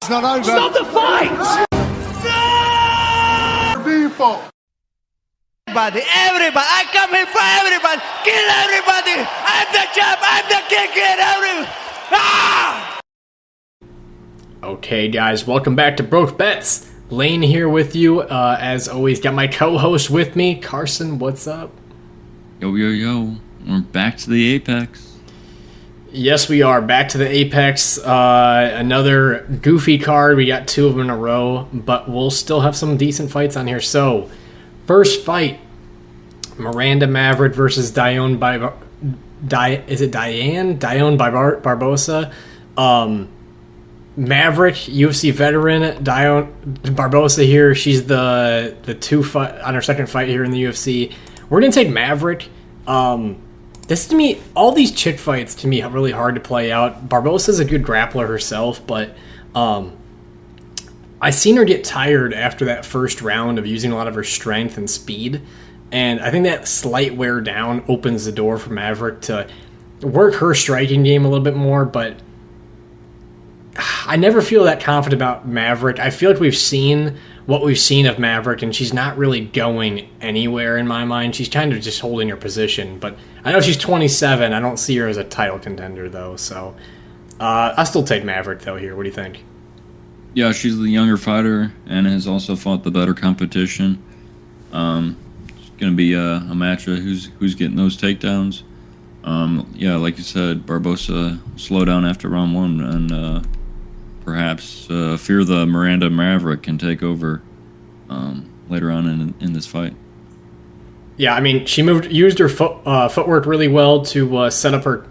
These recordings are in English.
It's not over. Stop the fight! People. Everybody, I come here for everybody. Kill everybody. I'm the champ. I'm the king. Kill everybody. Ah! Okay, guys, welcome back to Broke Bets. Lane here with you. As always, got my co-host with me, Carson. What's up? Yo, yo, yo. We're back to the Apex. Yes, we are back to the Apex. Another goofy card. We got two of them in a row, but we'll still have some decent fights on here. So, first fight, Miranda Maverick versus Dione by Barbosa. Maverick, UFC veteran. Dione Barbosa here. She's the two fight on her second fight here in the UFC. We're gonna take Maverick. This to me, all these chick fights to me are really hard to play out. Barbosa's a good grappler herself, but I seen her get tired after that first round of using a lot of her strength and speed, and I think that slight wear down opens the door for Maverick to work her striking game a little bit more, but I never feel that confident about Maverick. I feel like we've seen what we've seen of Maverick, and she's not really going anywhere in my mind. She's kind of just holding her position, but I know she's 27. I don't see her as a title contender, though, so I'll still take Maverick, though, here. What do you think? Yeah, she's the younger fighter and has also fought the better competition. It's going to be a match of who's getting those takedowns. Yeah, like you said, Barbosa slow down after round one, and perhaps fear the Miranda Maverick can take over later on in this fight. Yeah, I mean, she used her footwork really well to set up her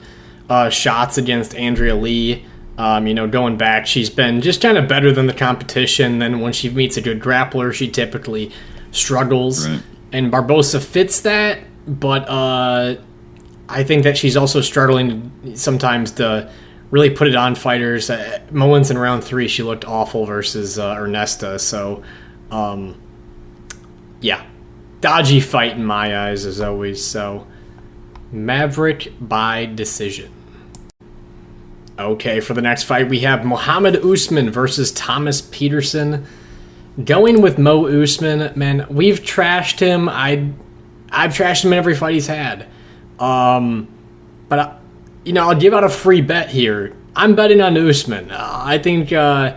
shots against Andrea Lee. Going back, she's been just kind of better than the competition. Then when she meets a good grappler, she typically struggles. Right. And Barbosa fits that, but I think that she's also struggling sometimes to really put it on fighters. Moments in round 3, she looked awful versus Ernesta. So, yeah. Dodgy fight in my eyes, as always. So, Maverick by decision. Okay, for the next fight, we have Mohammed Usman versus Thomas Peterson. Going with Mo Usman, man, we've trashed him. I've trashed him in every fight he's had. But I'll give out a free bet here. I'm betting on Usman. I think I'll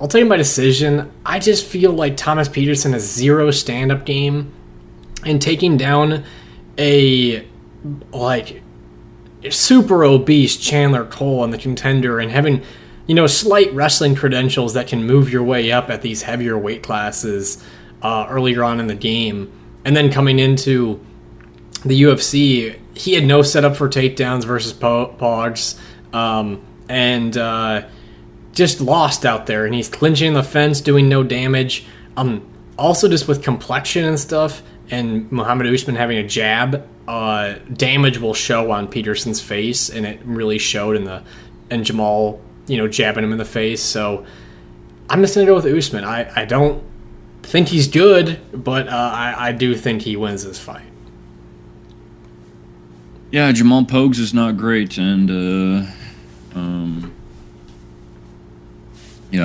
take him by decision. I just feel like Thomas Peterson has zero stand-up game, and taking down a super obese Chandler Cole on the contender and having slight wrestling credentials that can move your way up at these heavier weight classes earlier on in the game, and then coming into the UFC, he had no setup for takedowns versus Pogs, and just lost out there, and he's clinching the fence, doing no damage. Also, just with complexion and stuff, and Mohammed Usman having a jab, damage will show on Peterson's face, and it really showed in Jamal, jabbing him in the face. So I'm just gonna go with Usman. I don't think he's good, but I do think he wins this fight. Yeah, Jamal Pogues is not great, and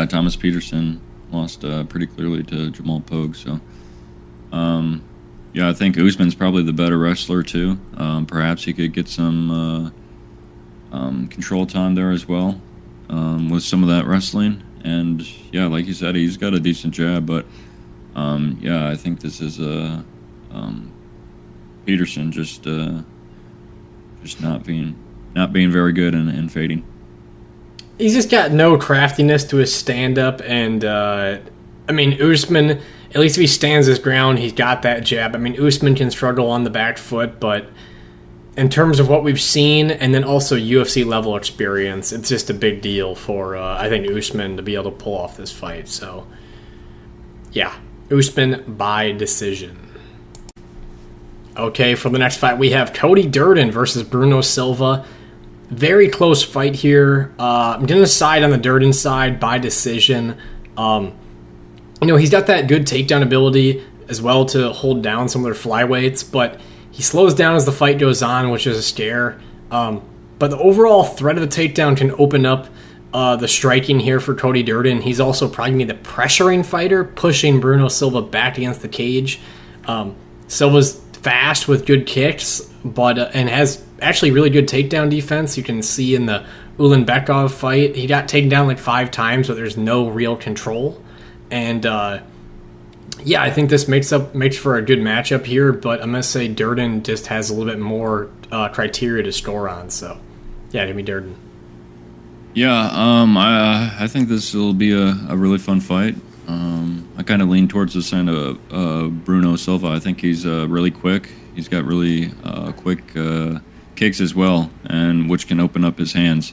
Thomas Peterson lost pretty clearly to Jamal Pogues. So, I think Usman's probably the better wrestler too. Perhaps he could get some control time there as well with some of that wrestling. And yeah, like you said, he's got a decent jab, but I think this is Peterson just not being very good and fading. He's just got no craftiness to his stand-up, and Usman, at least if he stands his ground, he's got that jab. Usman can struggle on the back foot, but in terms of what we've seen, and then also UFC level experience, it's just a big deal for I think Usman to be able to pull off this fight. So yeah, Usman by decision. Okay, for the next fight, we have Cody Durden versus Bruno Silva. Very close fight here. I'm going to side on the Durden side by decision. He's got that good takedown ability as well to hold down some of their flyweights, but he slows down as the fight goes on, which is a scare. But the overall threat of the takedown can open up the striking here for Cody Durden. He's also probably the pressuring fighter, pushing Bruno Silva back against the cage. Silva's fast with good kicks, but and has actually really good takedown defense. You can see in the Ulanbekov fight, he got taken down like 5 times, but there's no real control. And yeah, I think this makes for a good matchup here, but I'm going to say Durden just has a little bit more criteria to score on. So, yeah, give me Durden. Yeah, I think this will be a really fun fight. I kind of lean towards the side of Bruno Silva. I think he's really quick. He's got really quick kicks as well, and which can open up his hands.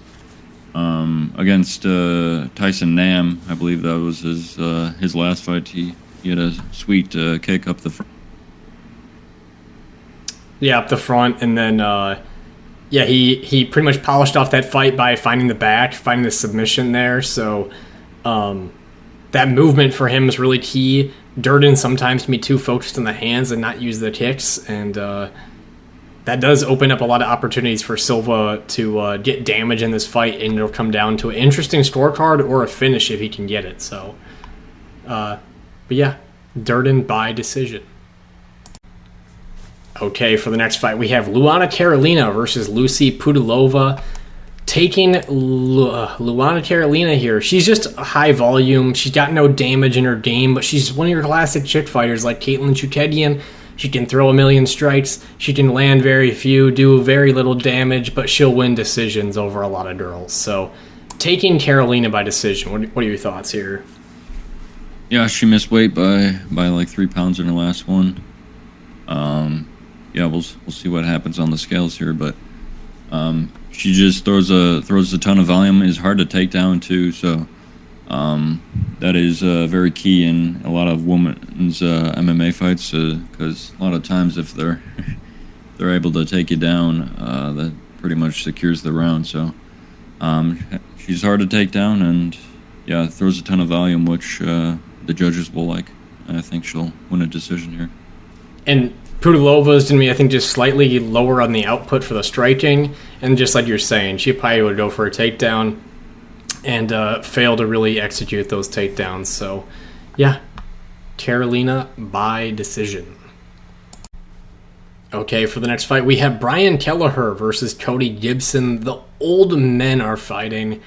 Against Tyson Nam, I believe that was his last fight. He had a sweet kick up the front. Yeah, up the front, and then yeah, he pretty much polished off that fight by finding the back, finding the submission there. So that movement for him is really key. Durden sometimes can be too focused on the hands and not use the kicks, and that does open up a lot of opportunities for Silva to get damage in this fight, and it'll come down to an interesting scorecard or a finish if he can get it. So, but yeah, Durden by decision. Okay, for the next fight, we have Luana Carolina versus Lucie Pudilova. Taking Luana Carolina here. She's just high volume. She's got no damage in her game, but she's one of your classic chick fighters like Caitlin Chukedian. She can throw a million strikes. She can land very few, do very little damage, but she'll win decisions over a lot of girls. So, taking Carolina by decision. What are your thoughts here? Yeah, she missed weight by like 3 pounds in her last one. Yeah, we'll see what happens on the scales here, but she just throws a ton of volume. Is hard to take down too, so that is very key in a lot of women's MMA fights, because a lot of times if they're able to take you down, that pretty much secures the round. So she's hard to take down, and yeah, throws a ton of volume, which the judges will like. And I think she'll win a decision here. And Pudilova is going to be, I think, just slightly lower on the output for the striking. And just like you're saying, she probably would go for a takedown and fail to really execute those takedowns. So, yeah, Carolina by decision. Okay, for the next fight, we have Brian Kelleher versus Cody Gibson. The old men are fighting.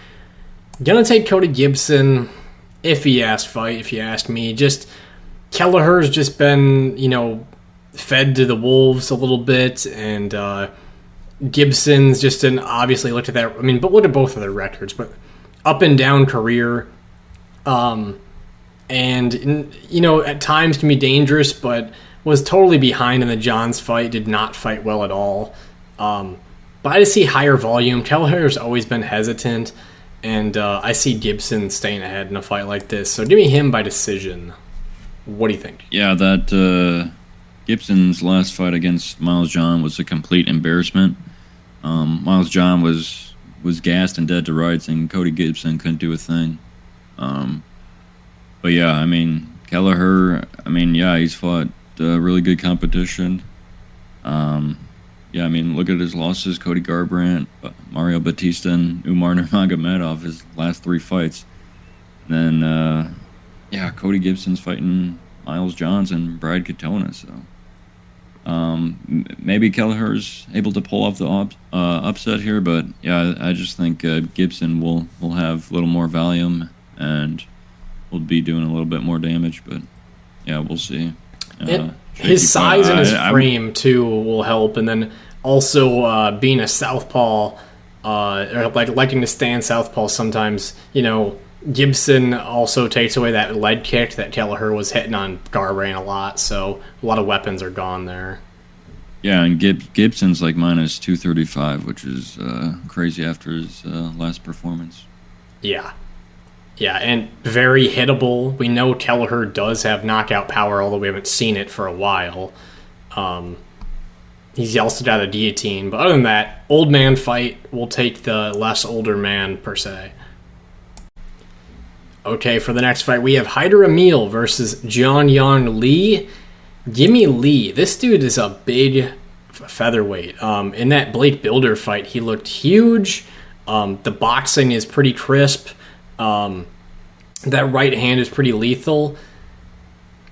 Gonna take Cody Gibson, if you ask me. Just, Kelleher's just been, fed to the wolves a little bit, and Gibson's just an, obviously looked at that, but look at both of their records, but up and down career, and at times can be dangerous, but was totally behind in the Johns fight, did not fight well at all. But I just see higher volume. Kelleher's always been hesitant, and I see Gibson staying ahead in a fight like this, so give me him by decision. What do you think? Yeah, that Gibson's last fight against Miles John was a complete embarrassment. Miles John was gassed and dead to rights, and Cody Gibson couldn't do a thing. But yeah, Kelleher, he's fought really good competition. Look at his losses: Cody Garbrandt, Mario Batista, and Umar Nurmagomedov, his last 3 fights. And then, Cody Gibson's fighting Miles Johns and Brad Katona, so maybe Kelleher's able to pull off the upset here, but yeah, I just think Gibson will have a little more volume and will be doing a little bit more damage, but yeah, we'll see. His size and his frame too will help, and then also being a southpaw, or liking to stand southpaw sometimes, Gibson also takes away that lead kick that Kelleher was hitting on Garbrandt a lot, so a lot of weapons are gone there. Yeah, and Gibson's like minus 235, which is crazy after his last performance. Yeah, and very hittable. We know Kelleher does have knockout power, although we haven't seen it for a while. He's also got a guillotine, but other than that, old man fight, we'll take the less older man per se. Okay, for the next fight, we have Hyder Amil versus Jeong Lee. Give me Lee. This dude is a big featherweight. In that Blake Builder fight, he looked huge. The boxing is pretty crisp. That right hand is pretty lethal.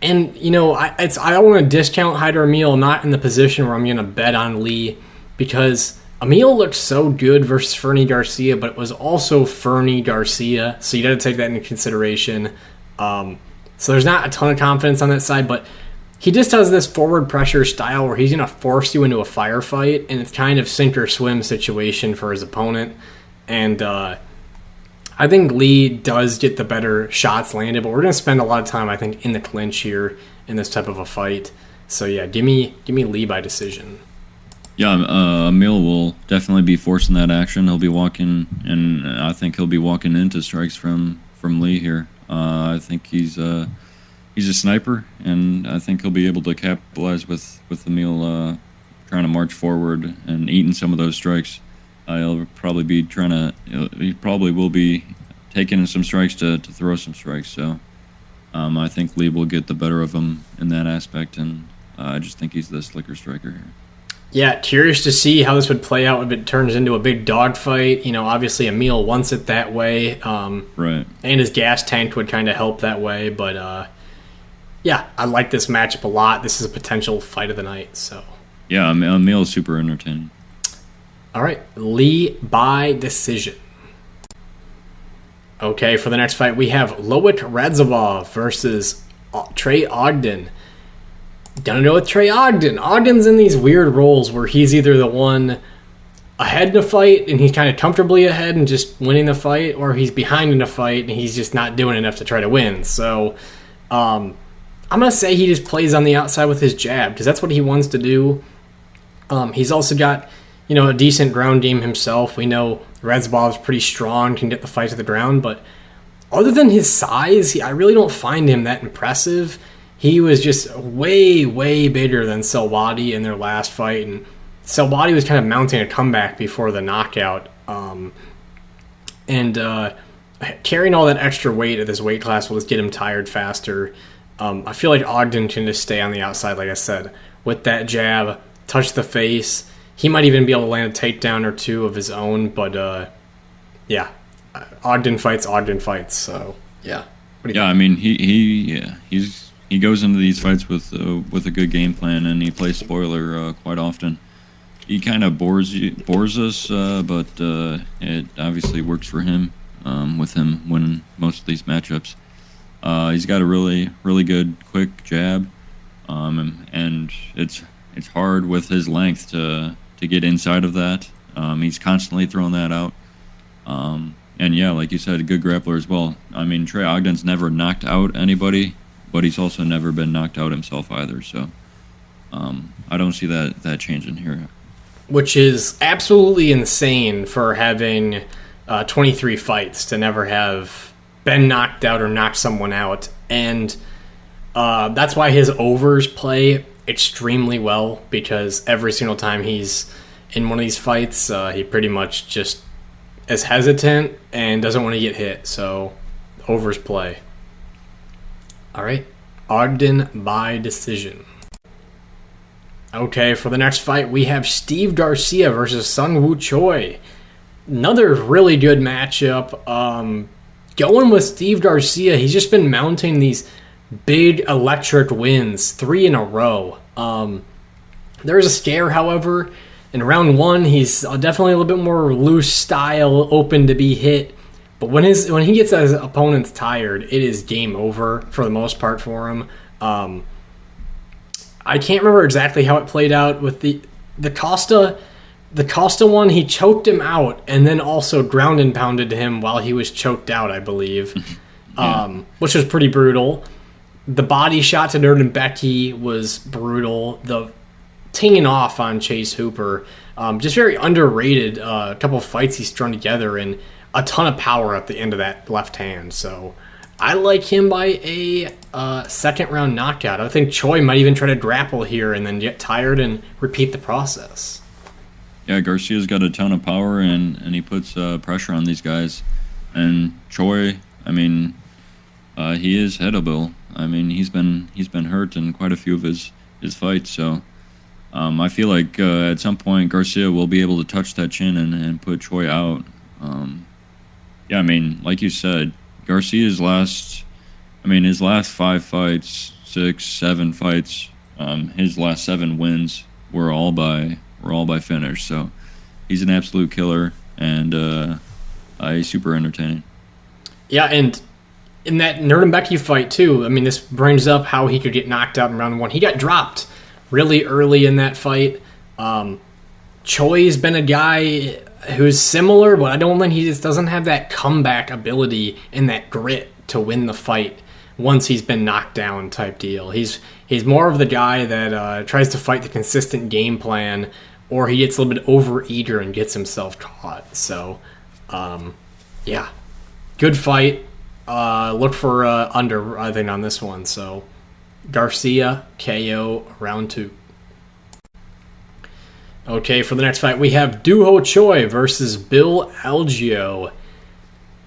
And, I don't want to discount Hyder Amil, not in the position where I'm going to bet on Lee, because Amil looked so good versus Fernie Garcia, but it was also Fernie Garcia, so you got to take that into consideration. So there's not a ton of confidence on that side, but he just has this forward pressure style where he's going to force you into a firefight, and it's kind of sink or swim situation for his opponent. And I think Lee does get the better shots landed, but we're going to spend a lot of time, I think, in the clinch here in this type of a fight. So yeah, give me Lee by decision. Yeah, Amil will definitely be forcing that action. He'll be walking, and I think he'll be walking into strikes from Lee here. I think he's a sniper, and I think he'll be able to capitalize with Amil trying to march forward and eating some of those strikes. He'll probably be he probably will be taking some strikes to throw some strikes. So I think Lee will get the better of him in that aspect, and I just think he's the slicker striker here. Yeah, curious to see how this would play out if it turns into a big dogfight. Obviously Amil wants it that way. Right. And his gas tank would kind of help that way. But, yeah, I like this matchup a lot. This is a potential fight of the night. So yeah, Amil is super entertaining. All right, Lee by decision. Okay, for the next fight, we have Loik Radzhabov versus Trey Ogden. Don't know with Trey Ogden. Ogden's in these weird roles where he's either the one ahead in a fight and he's kind of comfortably ahead and just winning the fight, or he's behind in a fight and he's just not doing enough to try to win. So I'm going to say he just plays on the outside with his jab because that's what he wants to do. He's also got, a decent ground game himself. We know Radzhabov's pretty strong, can get the fight to the ground, but other than his size, I really don't find him that impressive. He was just way, way bigger than Silva in their last fight, and Silva was kind of mounting a comeback before the knockout. Carrying all that extra weight at this weight class will just get him tired faster. I feel like Ogden can just stay on the outside, like I said, with that jab, touch the face. He might even be able to land a takedown or two of his own, but yeah, Ogden fights. So yeah, yeah. I mean, he goes into these fights with a good game plan, and he plays spoiler quite often. He kind of bores us, but it obviously works for him. With him winning most of these matchups, he's got a really, really good quick jab, and it's hard with his length to get inside of that. He's constantly throwing that out. And yeah, like you said, a good grappler as well. I mean, Trey Ogden's never knocked out anybody, but he's also never been knocked out himself either. So I don't see that changing here. Which is absolutely insane for having 23 fights to never have been knocked out or knocked someone out. And that's why his overs play extremely well, because every single time he's in one of these fights, he pretty much just is hesitant and doesn't want to get hit. So overs play. All right, Ogden by decision. Okay, for the next fight, we have Steve Garcia versus Seung Choi. Another really good matchup. Going with Steve Garcia, he's just been mounting these big electric wins, 3 in a row. There's a scare, however. In round 1, he's definitely a little bit more loose style, open to be hit. But when he gets his opponents tired, it is game over for the most part for him. I can't remember exactly how it played out with the Costa. The Costa one, he choked him out and then also ground and pounded him while he was choked out, I believe, which was pretty brutal. The body shot to Durden Becky was brutal. The teeing off on Chase Hooper, just very underrated. A couple of fights he's strung together and a ton of power at the end of that left hand. So I like him by a second round knockout. I think Choi might even try to grapple here and then get tired and repeat the process. Yeah, Garcia's got a ton of power, and he puts pressure on these guys. And Choi, I mean, he is hittable. I mean, he's been hurt in quite a few of his fights. So I feel like at some point Garcia will be able to touch that chin and put Choi out. Yeah, I mean, like you said, Garcia's his last 5 fights, 6, 7 fights, his last 7 wins were all by finish. So he's an absolute killer, and he's super entertaining. Yeah, and in that Nuremberg fight too, I mean, this brings up how he could get knocked out in round 1. He got dropped really early in that fight. Choi's been a guy who's similar, but I don't think he just doesn't have that comeback ability and that grit to win the fight once he's been knocked down type deal. He's more of the guy that tries to fight the consistent game plan, or he gets a little bit overeager and gets himself caught. So, yeah, good fight. Look for under, I think, on this one. So, Garcia, KO, round 2. Okay, for the next fight, we have Choi versus Bill Algeo.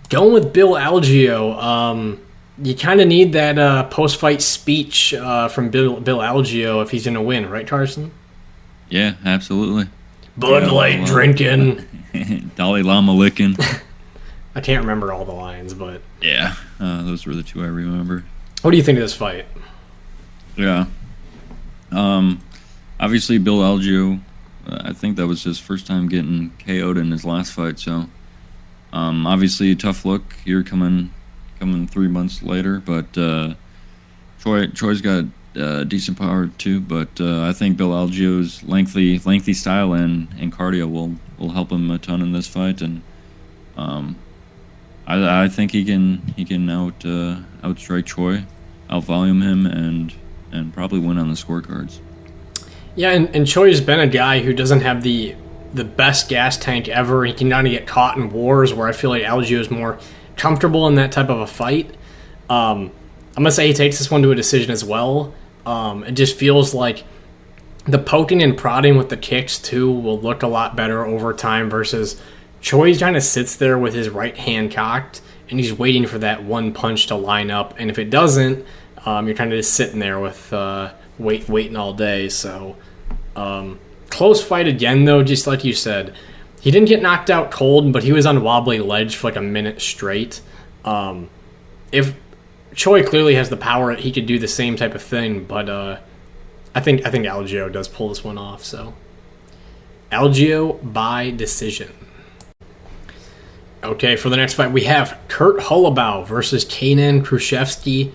Going with Bill Algeo, you kind of need that post-fight speech from Bill Algeo if he's going to win, right, Carson? Yeah, absolutely. Bud Light drinking. Dalai Lama licking. I can't remember all the lines, but... Yeah, those were the 2 I remember. What do you think of this fight? Yeah. Obviously, Bill Algeo, I think that was his first time getting KO'd in his last fight, so... obviously, a tough look here coming 3 months later, but Choi's got decent power too, but I think Bill Algeo's lengthy style and cardio will help him a ton in this fight, and I think he can outstrike Choi, outvolume him, and probably win on the scorecards. Yeah, and Choi's been a guy who doesn't have the best gas tank ever. He can kind of get caught in wars where I feel like Algeo is more comfortable in that type of a fight. I'm going to say he takes this one to a decision as well. It just feels like the poking and prodding with the kicks, too, will look a lot better over time versus Choi kind of sits there with his right hand cocked, and he's waiting for that one punch to line up. And if it doesn't, you're kind of just sitting there with waiting all day. So close fight again, though, just like you said. He didn't get knocked out cold, but he was on wobbly ledge for like a minute straight. If Choi clearly has the power, he could do the same type of thing, but I think Algeo does pull this one off. So Algeo by decision. Okay, for the next fight, we have Kurt Holobaugh versus Kenan Khrushchevsky.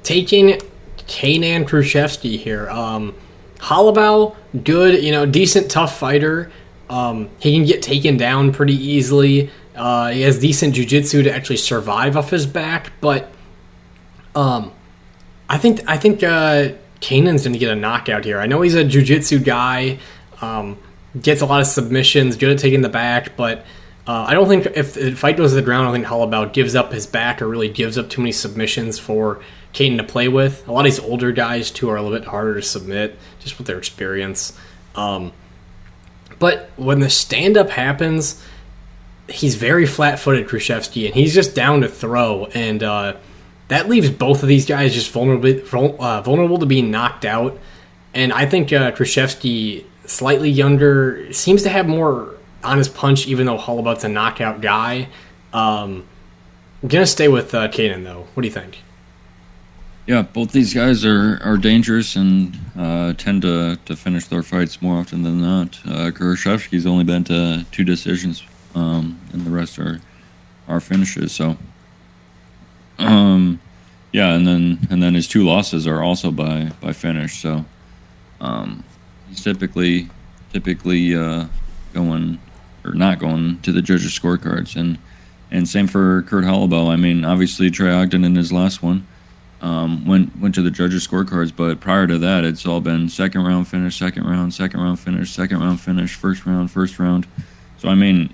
Taking Kenan Khrushchevsky here. Holobaugh, good, decent, tough fighter. He can get taken down pretty easily. He has decent jiu-jitsu to actually survive off his back, but I think Kanan's going to get a knockout here. I know he's a jiu-jitsu guy, gets a lot of submissions, good at taking the back, but I don't think if the fight goes to the ground, I don't think Holobaugh gives up his back or really gives up too many submissions for Kanan to play with. A lot of these older guys, too, are a little bit harder to submit, just with their experience. But when the stand-up happens, he's very flat-footed, Khrushchevsky, and he's just down to throw, and that leaves both of these guys just vulnerable to being knocked out. And I think Khrushchevsky, slightly younger, seems to have more on his punch, even though Holobaugh's a knockout guy. I'm going to stay with Kanan, though. What do you think? Yeah, both these guys are dangerous and tend to finish their fights more often than not. Khrushchevsky's only been to 2 decisions, and the rest are finishes. So, yeah, and then his 2 losses are also by finish. So, he's typically going or not going to the judges' scorecards, and same for Kurt Holobaugh. I mean, obviously Trey Ogden in his last one went to the judges' scorecards, but prior to that, it's all been second round finish, second round finish, second round finish, first round. So I mean,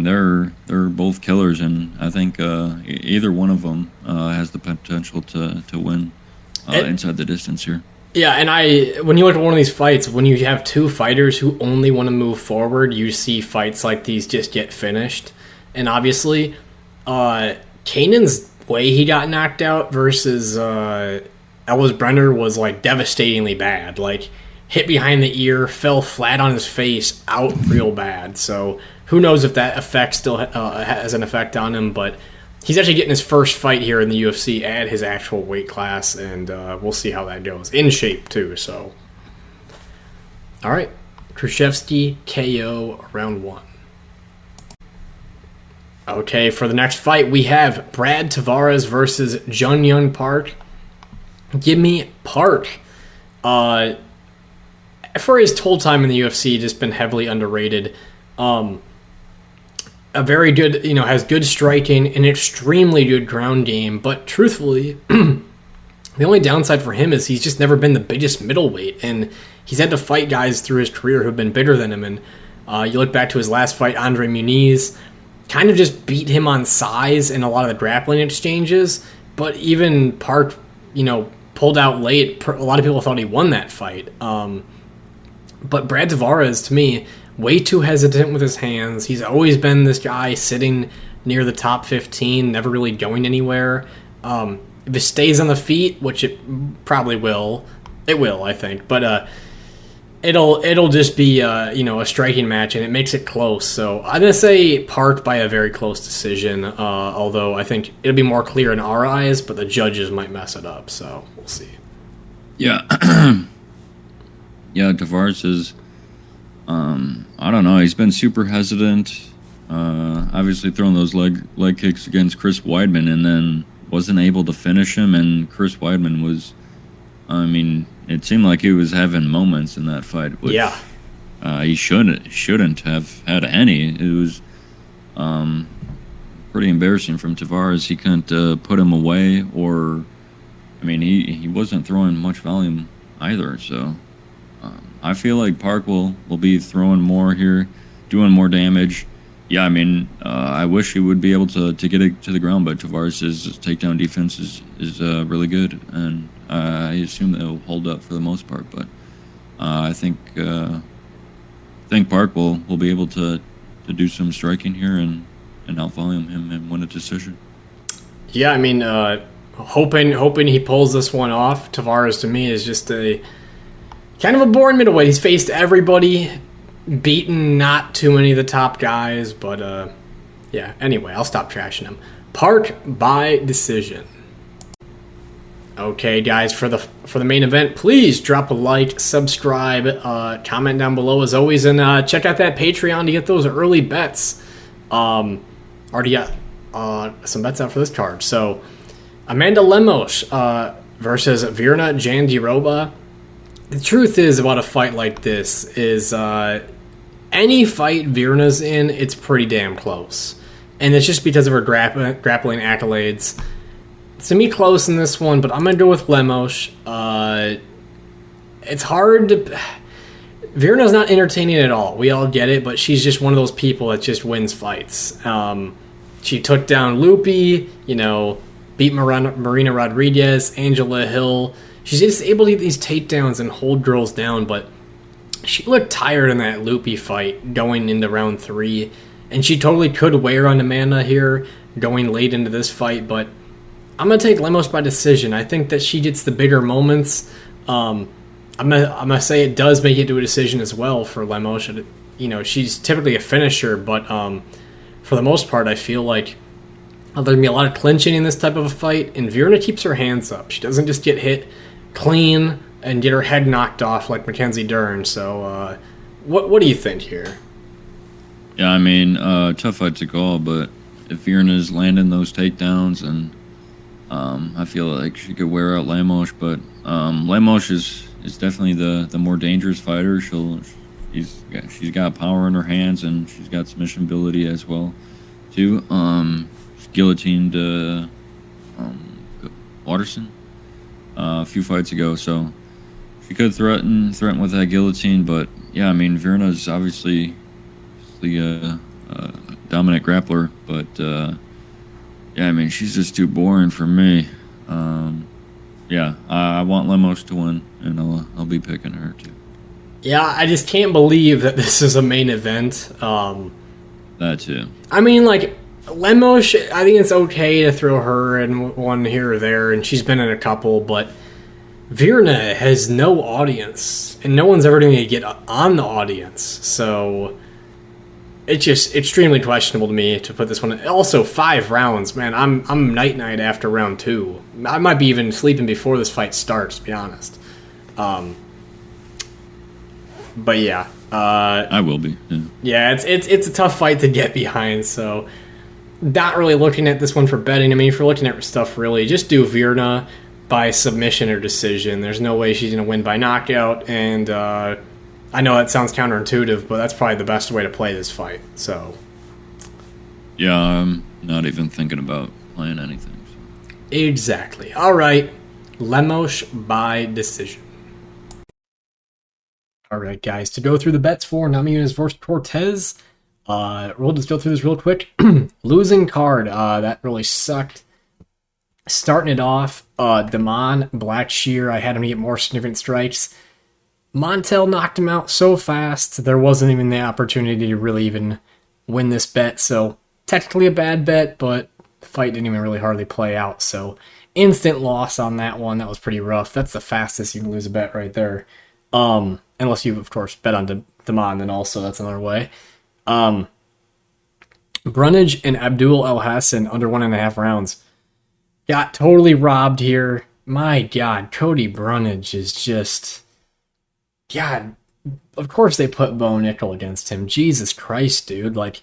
they're both killers, and I think either one of them has the potential to win inside the distance here. Yeah, and when you look at one of these fights, when you have 2 fighters who only want to move forward, you see fights like these just get finished. And obviously, Kanan's way he got knocked out versus Ellis Brenner was like devastatingly bad. Like hit behind the ear, fell flat on his face, out real bad. So who knows if that effect still has an effect on him, but he's actually getting his first fight here in the UFC at his actual weight class, and we'll see how that goes. In shape, too, so. All right. Krzyzewski KO round 1. Okay, for the next fight, we have Brad Tavares versus Jun Park. Give me Park. For his total time in the UFC, just been heavily underrated. A very good, has good striking, an extremely good ground game, but truthfully, the only downside for him is he's just never been the biggest middleweight, and he's had to fight guys through his career who've been bigger than him, and you look back to his last fight, Andre Muniz, kind of just beat him on size in a lot of the grappling exchanges, but even Park, pulled out late. A lot of people thought he won that fight. But Brad Tavares, to me, way too hesitant with his hands. He's always been this guy sitting near the top 15, never really going anywhere. If it stays on the feet, which it probably will, I think. But it'll just be a striking match, and it makes it close. So I'm gonna say Park by a very close decision. Although I think it'll be more clear in our eyes, but the judges might mess it up. So we'll see. Yeah. Yeah, Tavares is, I don't know, he's been super hesitant, obviously throwing those leg kicks against Chris Weidman and then wasn't able to finish him, and Chris Weidman was, it seemed like he was having moments in that fight, which he shouldn't have had any. It was pretty embarrassing from Tavares. He couldn't put him away, or, he wasn't throwing much volume either, so... I feel like Park will be throwing more here, doing more damage. Yeah, I wish he would be able to get it to the ground, but Tavares' takedown defense is really good, and I assume that it'll hold up for the most part. But I think Park will be able to do some striking here and out-volume him and win a decision. Yeah, hoping he pulls this one off. Tavares, to me, is just a... kind of a boring middleweight. He's faced everybody, beaten not too many of the top guys, but anyway, I'll stop trashing him. Park by decision. Okay, guys, for the main event, please drop a like, subscribe, comment down below as always, and check out that Patreon to get those early bets. Already got some bets out for this card. So, Amanda Lemos versus Virna Jandiroba. The truth is about a fight like this is any fight Virna's in, it's pretty damn close. And it's just because of her grappling accolades. It's to me close in this one, but I'm going to go with Lemos. It's hard to... Virna's not entertaining at all. We all get it, but she's just one of those people that just wins fights. She took down Lucie, beat Marina Rodriguez, Angela Hill... She's just able to get these takedowns and hold girls down, but she looked tired in that Lucie fight going into round 3, and she totally could wear on Amanda here going late into this fight, but I'm going to take Lemos by decision. I think that she gets the bigger moments. I'm gonna say it does make it to a decision as well for Lemos. She's typically a finisher, but for the most part, I feel like there's going to be a lot of clinching in this type of a fight, and Virna keeps her hands up. She doesn't just get hit clean and get her head knocked off like Mackenzie Dern. So what do you think here? Yeah, tough fight to call, but if Virna's landing those takedowns, and I feel like she could wear out Lemos, but Lemos is definitely the more dangerous fighter. She's got power in her hands, and she's got submission ability as well too. She guillotined Watterson a few fights ago, so she could threaten with that guillotine. But yeah, Virna's obviously the dominant grappler, but she's just too boring for me. I want Lemos to win, and I'll be picking her too. Yeah, I just can't believe that this is a main event. That too. Lemos, I think it's okay to throw her in one here or there, and she's been in a couple, but Virna has no audience, and no one's ever going to get on the audience. So, it's just extremely questionable to me to put this one. Also, 5 rounds, man. I'm night after round 2. I might be even sleeping before this fight starts, to be honest. But yeah, I will be. Yeah, it's a tough fight to get behind. So, not really looking at this one for betting. I mean, if you're looking at stuff, really, just do Virna by submission or decision. There's no way she's gonna win by knockout, and I know that sounds counterintuitive, but that's probably the best way to play this fight. So, yeah, I'm not even thinking about playing anything. So. Exactly. All right, Lemos by decision. All right, guys, to go through the bets for Namajunas versus Cortez, we'll just go through this real quick. Losing card, that really sucked. Starting it off, Damon, Black Shear, I had him to get more significant strikes. Montel knocked him out so fast, there wasn't even the opportunity to really even win this bet. So, technically a bad bet, but the fight didn't even really hardly play out. So, instant loss on that one. That was pretty rough. That's the fastest you can lose a bet right there. Unless you, of course, bet on Damon, then also that's another way. Brunage and Abdul El Hassan under 1.5 rounds. Got totally robbed here. My God, Cody Brunage is just... God, of course they put Bo Nickel against him. Jesus Christ, dude. Like,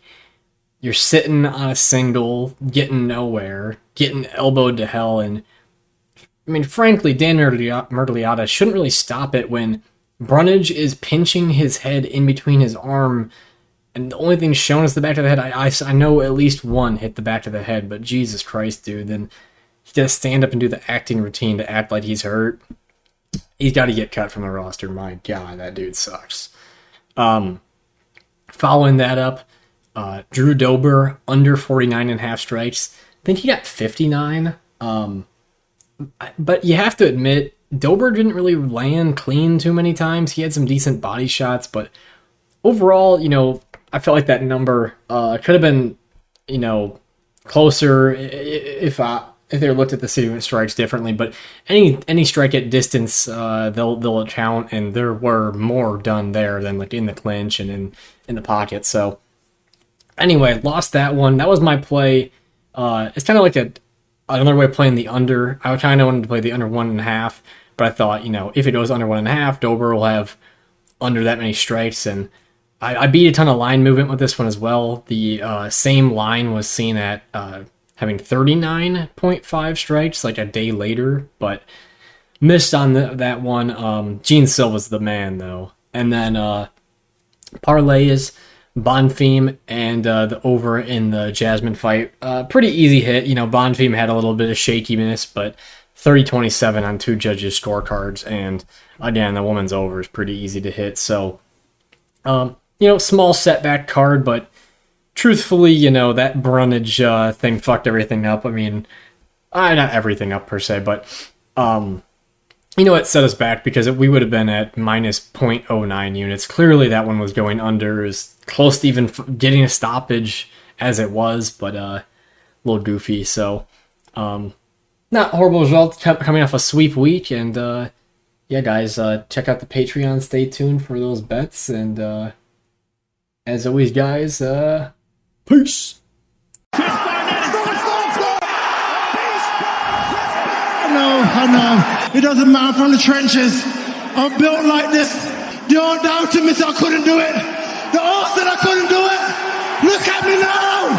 you're sitting on a single, getting nowhere, getting elbowed to hell, and... I mean, frankly, Dan Murtaliata shouldn't really stop it when Brunage is pinching his head in between his arm, and the only thing shown is the back of the head. I know at least one hit the back of the head, but Jesus Christ, dude. Then he got to stand up and do the acting routine to act like he's hurt. He's got to get cut from the roster. My God, that dude sucks. Following that up, Drew Dober, under 49.5 strikes. I think he got 59. But you have to admit, Dober didn't really land clean too many times. He had some decent body shots, but overall, I felt like that number could have been, closer if they looked at the significant strikes differently. But any strike at distance, they'll account, and there were more done there than like in the clinch and in the pocket. So anyway, lost that one. That was my play. It's kind of like another way of playing the under. I kind of wanted to play the under 1.5, but I thought, if it goes under 1.5, Dober will have under that many strikes, and I beat a ton of line movement with this one as well. The same line was seen at having 39.5 strikes like a day later, but missed on that one. Gene Silva's the man, though. And then parlay is Bonfim and the over in the Jasmine fight. Pretty easy hit. Bonfim had a little bit of shakiness, but 30-27 on 2 judges' scorecards. And again, the woman's over is pretty easy to hit. So, small setback card, but truthfully, that Brunage thing fucked everything up. I mean, not everything up per se, but it set us back because we would have been at minus 0.09 units. Clearly, that one was going under. It was close to even getting a stoppage as it was, but a little goofy. So, not horrible result coming off a sweep week. And yeah, guys, check out the Patreon. Stay tuned for those bets. And as always, guys, peace. I know. It doesn't matter from the trenches. I'm built like this. The aunt doubted me, so I couldn't do it. The aunt said I couldn't do it. Look at me now.